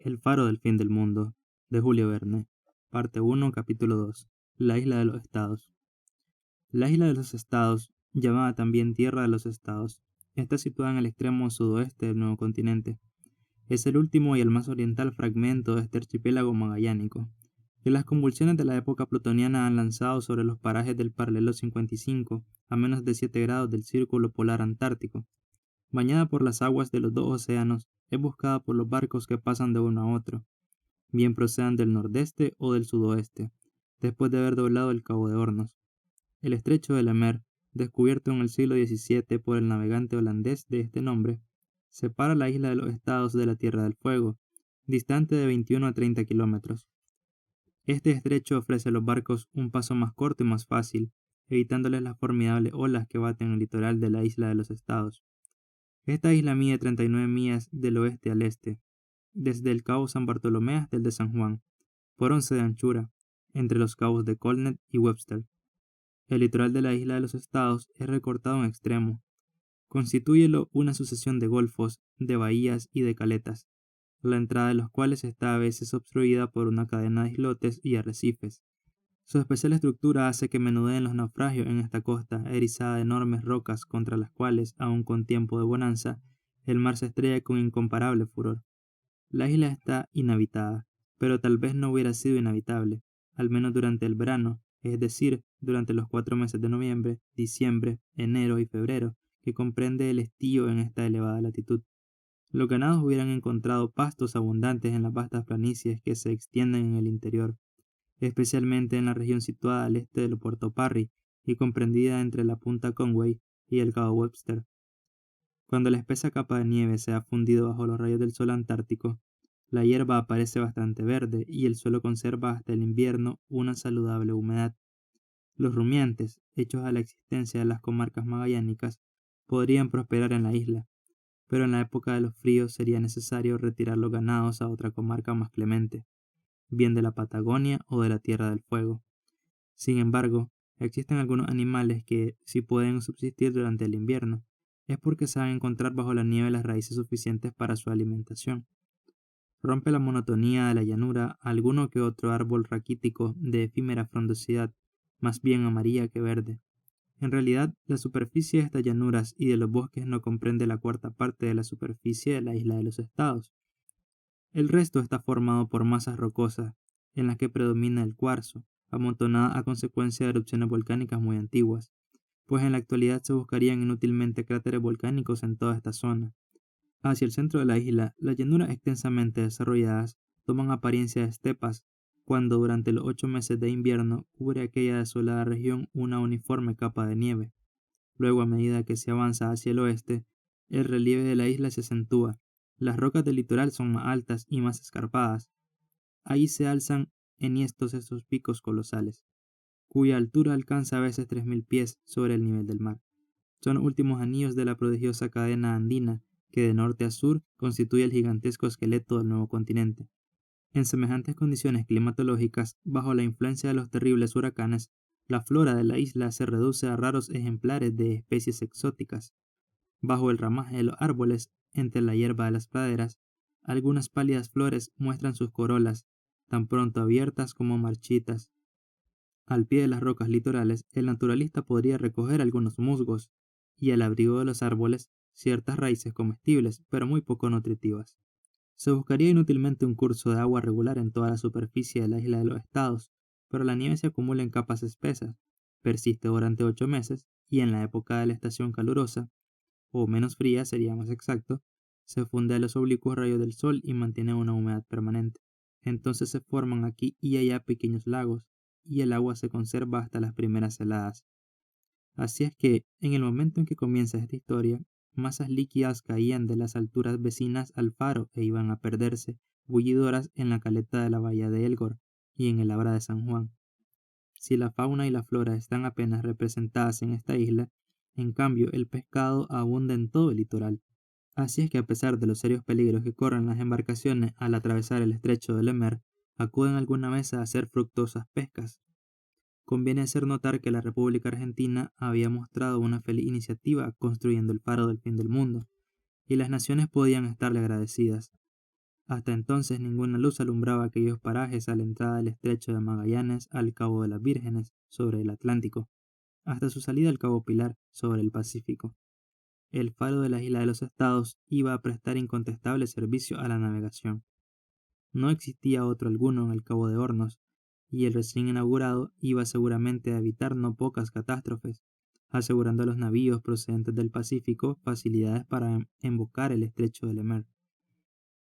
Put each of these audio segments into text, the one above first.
El faro del fin del mundo, de Julio Verne. Parte 1, capítulo 2. La isla de los estados. La isla de los estados, llamada también Tierra de los Estados, está situada en el extremo sudoeste del nuevo continente. Es el último y el más oriental fragmento de este archipiélago magallánico, que las convulsiones de la época plutoniana han lanzado sobre los parajes del paralelo 55, a menos de 7 grados del círculo polar antártico. Bañada por las aguas de los dos océanos, es buscada por los barcos que pasan de uno a otro, bien procedan del nordeste o del sudoeste, después de haber doblado el Cabo de Hornos. El estrecho de Lemaire, descubierto en el siglo XVII por el navegante holandés de este nombre, separa la isla de los estados de la Tierra del Fuego, distante de 21 a 30 kilómetros. Este estrecho ofrece a los barcos un paso más corto y más fácil, evitándoles las formidables olas que baten el litoral de la isla de los estados. Esta isla mide 39 millas del oeste al este, desde el cabo San Bartolomé hasta el de San Juan, por 11 de anchura, entre los cabos de Colnet y Webster. El litoral de la isla de los estados es recortado en extremo. Constitúyelo una sucesión de golfos, de bahías y de caletas, la entrada de los cuales está a veces obstruida por una cadena de islotes y arrecifes. Su especial estructura hace que menudeen los naufragios en esta costa erizada de enormes rocas contra las cuales, aun con tiempo de bonanza, el mar se estrella con incomparable furor. La isla está inhabitada, pero tal vez no hubiera sido inhabitable, al menos durante el verano, es decir, durante los 4 meses de noviembre, diciembre, enero y febrero, que comprende el estío en esta elevada latitud. Los ganados hubieran encontrado pastos abundantes en las vastas planicies que se extienden en el interior, especialmente en la región situada al este del Puerto Parry y comprendida entre la punta Conway y el cabo Webster. Cuando la espesa capa de nieve se ha fundido bajo los rayos del sol antártico, la hierba aparece bastante verde y el suelo conserva hasta el invierno una saludable humedad. Los rumiantes, hechos a la existencia de las comarcas magallánicas, podrían prosperar en la isla, pero en la época de los fríos sería necesario retirar los ganados a otra comarca más clemente, bien de la Patagonia o de la Tierra del Fuego. Sin embargo, existen algunos animales que, si pueden subsistir durante el invierno, es porque saben encontrar bajo la nieve las raíces suficientes para su alimentación. Rompe la monotonía de la llanura alguno que otro árbol raquítico de efímera frondosidad, más bien amarilla que verde. En realidad, la superficie de estas llanuras y de los bosques no comprende la cuarta parte de la superficie de la isla de los estados. El resto está formado por masas rocosas, en las que predomina el cuarzo, amontonada a consecuencia de erupciones volcánicas muy antiguas, pues en la actualidad se buscarían inútilmente cráteres volcánicos en toda esta zona. Hacia el centro de la isla, las llanuras extensamente desarrolladas toman apariencia de estepas, cuando durante los 8 meses de invierno cubre aquella desolada región una uniforme capa de nieve. Luego, a medida que se avanza hacia el oeste, el relieve de la isla se acentúa. Las rocas del litoral son más altas y más escarpadas. Ahí se alzan enhiestos estos picos colosales, cuya altura alcanza a veces 3000 pies sobre el nivel del mar. Son los últimos anillos de la prodigiosa cadena andina que de norte a sur constituye el gigantesco esqueleto del nuevo continente. En semejantes condiciones climatológicas, bajo la influencia de los terribles huracanes, la flora de la isla se reduce a raros ejemplares de especies exóticas. Bajo el ramaje de los árboles, entre la hierba de las praderas, algunas pálidas flores muestran sus corolas, tan pronto abiertas como marchitas. Al pie de las rocas litorales, el naturalista podría recoger algunos musgos, y al abrigo de los árboles, ciertas raíces comestibles, pero muy poco nutritivas. Se buscaría inútilmente un curso de agua regular en toda la superficie de la isla de los estados, pero la nieve se acumula en capas espesas, persiste durante 8 meses, y en la época de la estación calurosa, o menos fría sería más exacto, se funde a los oblicuos rayos del sol y mantiene una humedad permanente. Entonces se forman aquí y allá pequeños lagos, y el agua se conserva hasta las primeras heladas. Así es que, en el momento en que comienza esta historia, masas líquidas caían de las alturas vecinas al faro e iban a perderse, bullidoras en la caleta de la bahía de Elgor y en el Abra de San Juan. Si la fauna y la flora están apenas representadas en esta isla, en cambio el pescado abunda en todo el litoral. Así es que a pesar de los serios peligros que corren las embarcaciones al atravesar el estrecho de Lemaire, acuden alguna vez a hacer fructuosas pescas. Conviene hacer notar que la República Argentina había mostrado una feliz iniciativa construyendo el faro del fin del mundo, y las naciones podían estarle agradecidas. Hasta entonces ninguna luz alumbraba aquellos parajes a la entrada del estrecho de Magallanes al Cabo de las Vírgenes, sobre el Atlántico, hasta su salida al Cabo Pilar, sobre el Pacífico. El faro de la isla de los Estados iba a prestar incontestable servicio a la navegación. No existía otro alguno en el Cabo de Hornos, y el recién inaugurado iba seguramente a evitar no pocas catástrofes, asegurando a los navíos procedentes del Pacífico facilidades para embocar el estrecho de Lemer.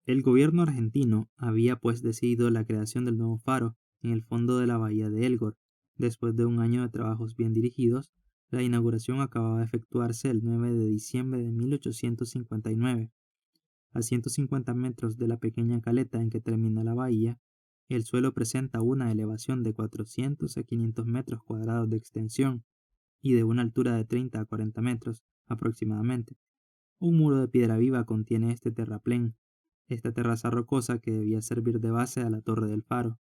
El gobierno argentino había pues decidido la creación del nuevo faro en el fondo de la bahía de Elgor. Después de un año de trabajos bien dirigidos, la inauguración acababa de efectuarse el 9 de diciembre de 1859. A 150 metros de la pequeña caleta en que termina la bahía, el suelo presenta una elevación de 400 a 500 metros cuadrados de extensión y de una altura de 30 a 40 metros aproximadamente. Un muro de piedra viva contiene este terraplén, esta terraza rocosa que debía servir de base a la torre del faro.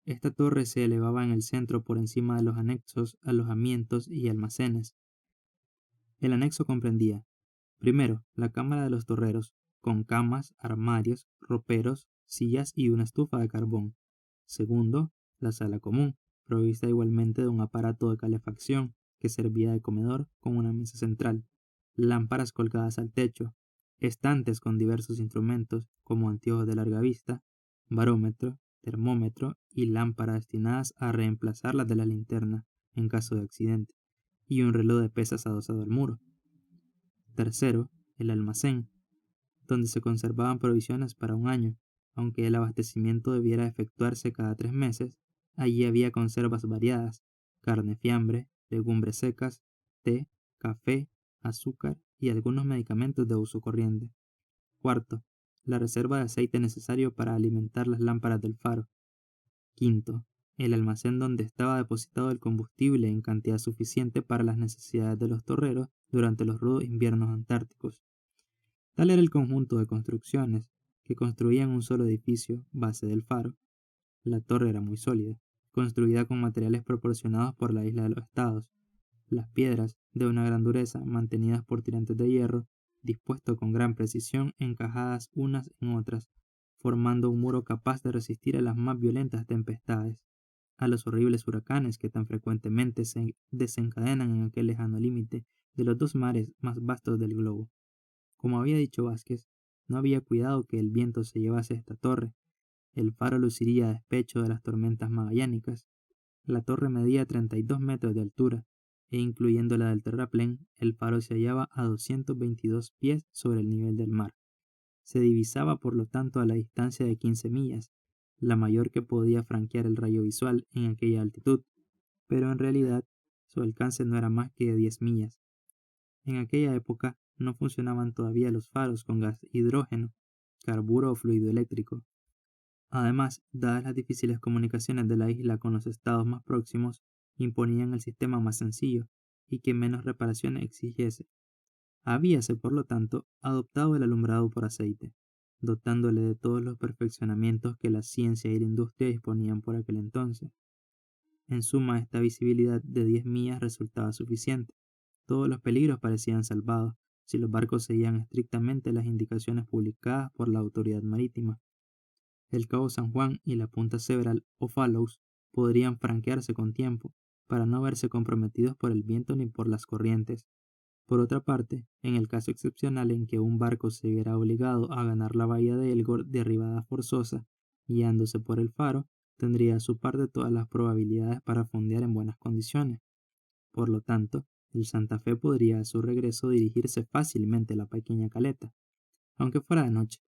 Esta torre se elevaba en el centro por encima de los anexos, alojamientos y almacenes. El anexo comprendía, primero, la cámara de los torreros, con camas, armarios, roperos, sillas y una estufa de carbón. Segundo, la sala común, provista igualmente de un aparato de calefacción que servía de comedor con una mesa central, lámparas colgadas al techo, estantes con diversos instrumentos como anteojos de larga vista, barómetro, termómetro y lámparas destinadas a reemplazar las de la linterna en caso de accidente, y un reloj de pesas adosado al muro. Tercero, el almacén, donde se conservaban provisiones para un año. Aunque el abastecimiento debiera efectuarse cada 3 meses, allí había conservas variadas, carne fiambre, legumbres secas, té, café, azúcar y algunos medicamentos de uso corriente. Cuarto, la reserva de aceite necesario para alimentar las lámparas del faro. Quinto, el almacén donde estaba depositado el combustible en cantidad suficiente para las necesidades de los torreros durante los rudos inviernos antárticos. Tal era el conjunto de construcciones que construían un solo edificio, base del faro. La torre era muy sólida, construida con materiales proporcionados por la isla de los Estados. Las piedras, de una gran dureza, mantenidas por tirantes de hierro, dispuestos con gran precisión, encajadas unas en otras, formando un muro capaz de resistir a las más violentas tempestades, a los horribles huracanes que tan frecuentemente se desencadenan en aquel lejano límite de los dos mares más vastos del globo. Como había dicho Vázquez, no había cuidado que el viento se llevase esta torre. El faro luciría a despecho de las tormentas magallánicas. La torre medía 32 metros de altura, e incluyendo la del terraplén, el faro se hallaba a 222 pies sobre el nivel del mar. Se divisaba por lo tanto a la distancia de 15 millas, la mayor que podía franquear el rayo visual en aquella altitud, pero en realidad su alcance no era más que de 10 millas. En aquella época no funcionaban todavía los faros con gas hidrógeno, carburo o fluido eléctrico. Además, dadas las difíciles comunicaciones de la isla con los estados más próximos, imponían el sistema más sencillo y que menos reparaciones exigiese. Habíase, por lo tanto, adoptado el alumbrado por aceite, dotándole de todos los perfeccionamientos que la ciencia y la industria disponían por aquel entonces. En suma, esta visibilidad de 10 millas resultaba suficiente. Todos los peligros parecían salvados si los barcos seguían estrictamente las indicaciones publicadas por la autoridad marítima. El Cabo San Juan y la punta Several o Fallows podrían franquearse con tiempo, para no verse comprometidos por el viento ni por las corrientes. Por otra parte, en el caso excepcional en que un barco se viera obligado a ganar la bahía de Elgor de arribada forzosa, guiándose por el faro, tendría a su parte todas las probabilidades para fondear en buenas condiciones. Por lo tanto, el Santa Fe podría a su regreso dirigirse fácilmente a la pequeña caleta, aunque fuera de noche,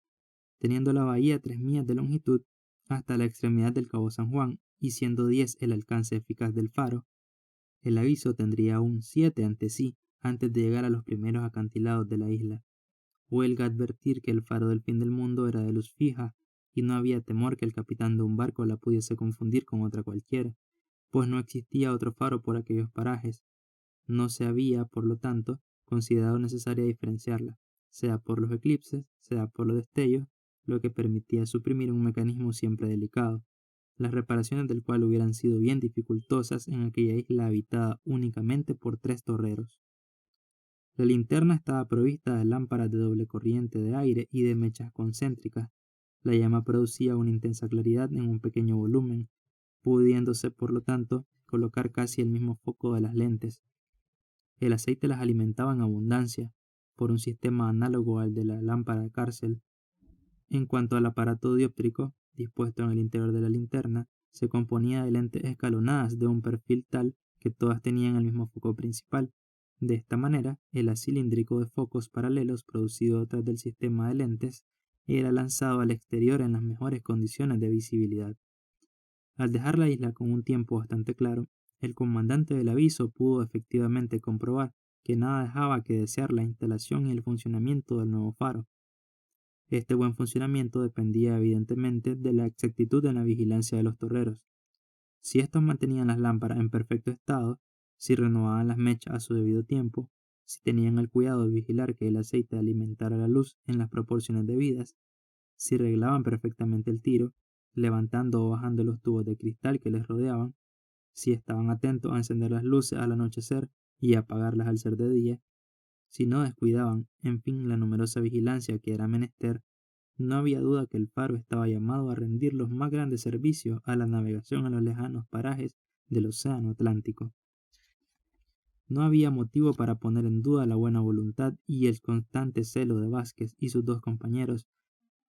teniendo la bahía 3 millas de longitud hasta la extremidad del Cabo San Juan y siendo 10 el alcance eficaz del faro. El aviso tendría aún 7 ante sí antes de llegar a los primeros acantilados de la isla. Huelga advertir que el faro del fin del mundo era de luz fija y no había temor que el capitán de un barco la pudiese confundir con otra cualquiera, pues no existía otro faro por aquellos parajes. No se había, por lo tanto, considerado necesaria diferenciarla, sea por los eclipses, sea por los destellos, lo que permitía suprimir un mecanismo siempre delicado, las reparaciones del cual hubieran sido bien dificultosas en aquella isla habitada únicamente por 3 torreros. La linterna estaba provista de lámparas de doble corriente de aire y de mechas concéntricas, La llama producía una intensa claridad en un pequeño volumen, pudiéndose por lo tanto colocar casi el mismo foco de las lentes. El aceite las alimentaba en abundancia, por un sistema análogo al de la lámpara de cárcel. En cuanto al aparato dióptrico, dispuesto en el interior de la linterna, se componía de lentes escalonadas de un perfil tal que todas tenían el mismo foco principal. De esta manera, el haz cilíndrico de focos paralelos producido detrás del sistema de lentes era lanzado al exterior en las mejores condiciones de visibilidad. Al dejar la isla con un tiempo bastante claro, el comandante del aviso pudo efectivamente comprobar que nada dejaba que desear la instalación y el funcionamiento del nuevo faro. Este buen funcionamiento dependía evidentemente de la exactitud en la vigilancia de los torreros. Si estos mantenían las lámparas en perfecto estado, si renovaban las mechas a su debido tiempo, si tenían el cuidado de vigilar que el aceite alimentara la luz en las proporciones debidas, si reglaban perfectamente el tiro, levantando o bajando los tubos de cristal que les rodeaban, si estaban atentos a encender las luces al anochecer y a apagarlas al ser de día, si no descuidaban, en fin, la numerosa vigilancia que era menester, no había duda que el faro estaba llamado a rendir los más grandes servicios a la navegación en los lejanos parajes del océano Atlántico. No había motivo para poner en duda la buena voluntad y el constante celo de Vázquez y sus dos compañeros,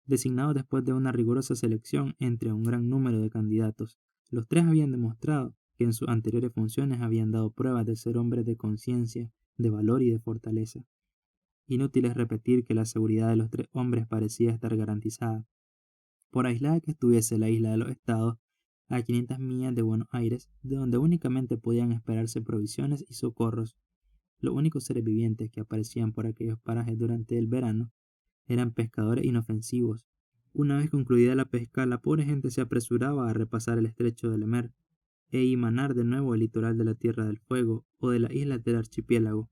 designados después de una rigurosa selección entre un gran número de candidatos. Los tres habían demostrado que en sus anteriores funciones habían dado pruebas de ser hombres de conciencia, de valor y de fortaleza. Inútil es repetir que la seguridad de los tres hombres parecía estar garantizada. Por aislada que estuviese la isla de los Estados, a 500 millas de Buenos Aires, de donde únicamente podían esperarse provisiones y socorros, los únicos seres vivientes que aparecían por aquellos parajes durante el verano eran pescadores inofensivos. Una vez concluida la pesca, la pobre gente se apresuraba a repasar el estrecho de Lemer e imanar de nuevo el litoral de la Tierra del Fuego o de las islas del archipiélago.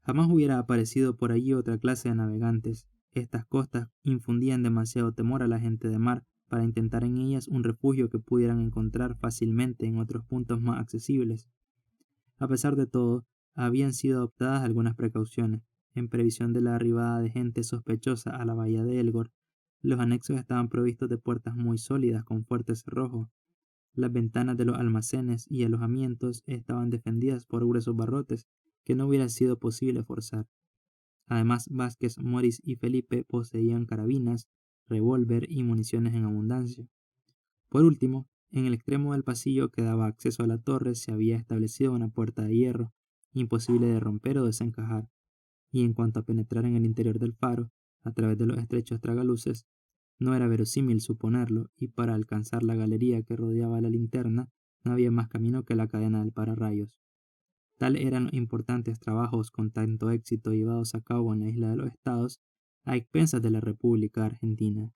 Jamás hubiera aparecido por allí otra clase de navegantes. Estas costas infundían demasiado temor a la gente de mar para intentar en ellas un refugio que pudieran encontrar fácilmente en otros puntos más accesibles. A pesar de todo, habían sido adoptadas algunas precauciones. En previsión de la arribada de gente sospechosa a la bahía de Elgor, los anexos estaban provistos de puertas muy sólidas con fuertes cerrojos. Las ventanas de los almacenes y alojamientos estaban defendidas por gruesos barrotes que no hubiera sido posible forzar. Además, Vázquez, Morris y Felipe poseían carabinas, revólver y municiones en abundancia. Por último, en el extremo del pasillo que daba acceso a la torre se había establecido una puerta de hierro, imposible de romper o desencajar, y en cuanto a penetrar en el interior del faro, a través de los estrechos tragaluces, no era verosímil suponerlo, y para alcanzar la galería que rodeaba la linterna, no había más camino que la cadena del pararrayos. Tal eran los importantes trabajos con tanto éxito llevados a cabo en la isla de los Estados, a expensas de la República Argentina.